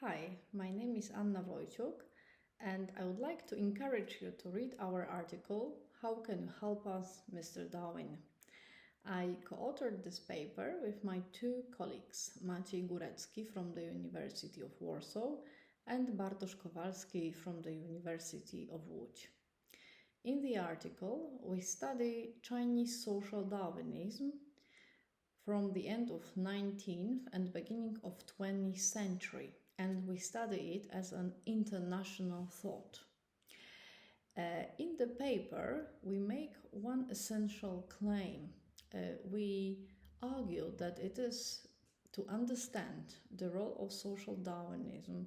Hi, my name is Anna Wojciuk, and I would like to encourage you to read our article, How Can You Help Us, Mr. Darwin? I co-authored this paper with my two colleagues, Maciej Górecki from the University of Warsaw and Bartosz Kowalski from the University of Łódź. In the article, we study Chinese social Darwinism from the end of 19th and beginning of 20th century, and we study it as an international thought. In the paper, we make one essential claim. We argue that it is to understand the role of social Darwinism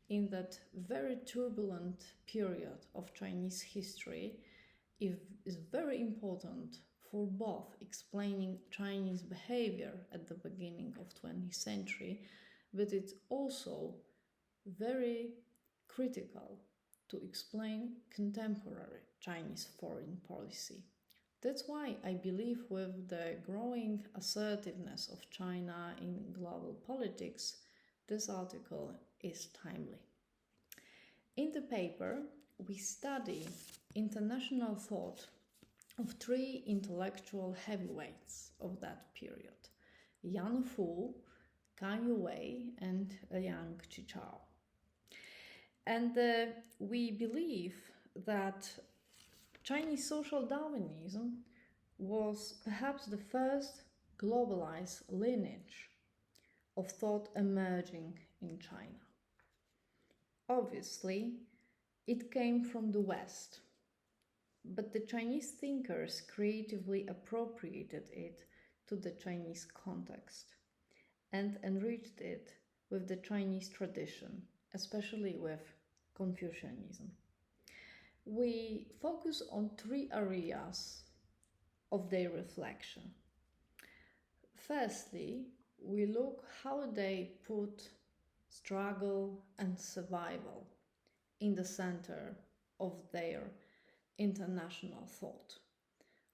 in that very turbulent period of Chinese history is very important for both explaining Chinese behavior at the beginning of 20th century, but it's also very critical to explain contemporary Chinese foreign policy. That's why I believe with the growing assertiveness of China in global politics, this article is timely. In the paper, we study international thought of three intellectual heavyweights of that period: Yan Fu, Kan Yuwei, and Liang Qichao. And we believe that Chinese social Darwinism was perhaps the first globalized lineage of thought emerging in China. Obviously, it came from the West, but the Chinese thinkers creatively appropriated it to the Chinese context and enriched it with the Chinese tradition, especially with Confucianism. We focus on three areas of their reflection. Firstly, we look how they put struggle and survival in the center of their international thought,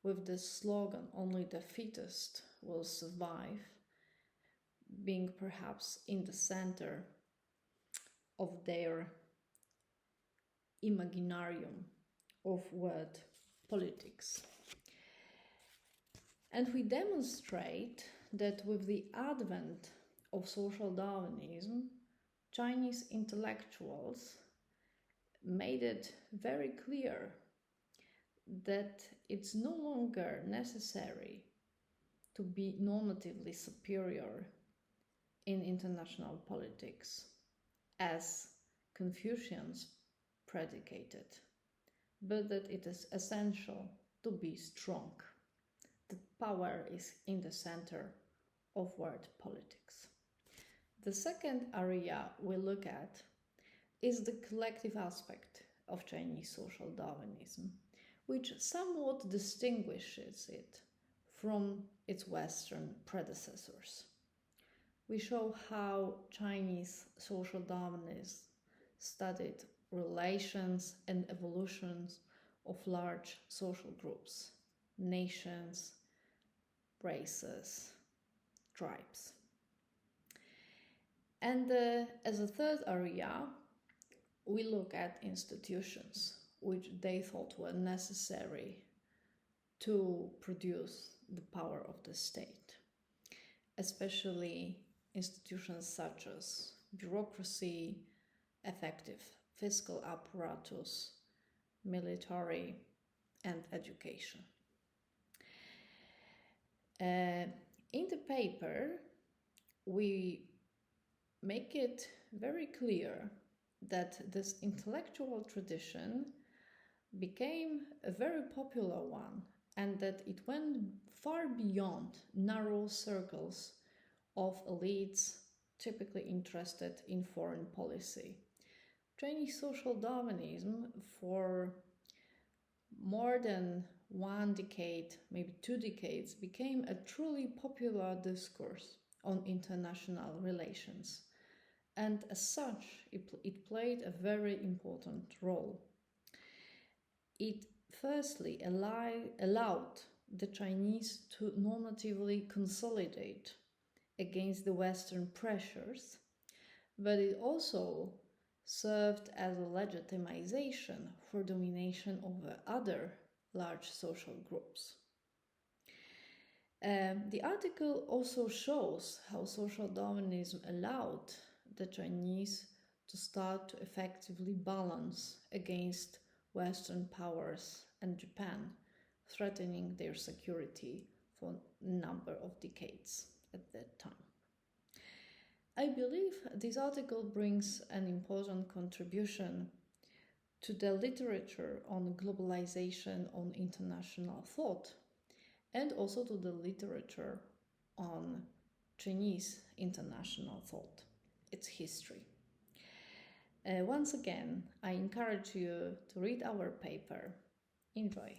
with the slogan, "Only the fittest will survive," being perhaps in the center of their imaginarium of world politics. And we demonstrate that with the advent of social Darwinism, Chinese intellectuals made it very clear that it's no longer necessary to be normatively superior in international politics, as Confucians predicated, but that it is essential to be strong. That power is in the center of world politics. The second area we look at is the collective aspect of Chinese social Darwinism, which somewhat distinguishes it from its Western predecessors. We show how Chinese social Darwinism studied relations and evolutions of large social groups, nations, races, tribes. And as a third area, we look at institutions which they thought were necessary to produce the power of the state, especially institutions such as bureaucracy, effective fiscal apparatus, military, and education. In the paper, we make it very clear that this intellectual tradition became a very popular one and that it went far beyond narrow circles of elites typically interested in foreign policy. Chinese social Darwinism, for more than 1 decade, maybe 2 decades, became a truly popular discourse on international relations. And as such, it played a very important role. It firstly allowed the Chinese to normatively consolidate against the Western pressures, but it also served as a legitimization for domination over other large social groups. The article also shows how social Darwinism allowed the Chinese to start to effectively balance against Western powers and Japan, threatening their security for a number of decades at that time. I believe this article brings an important contribution to the literature on globalization, on international thought, and also to the literature on Chinese international thought, its history. Once again, I encourage you to read our paper. Enjoy.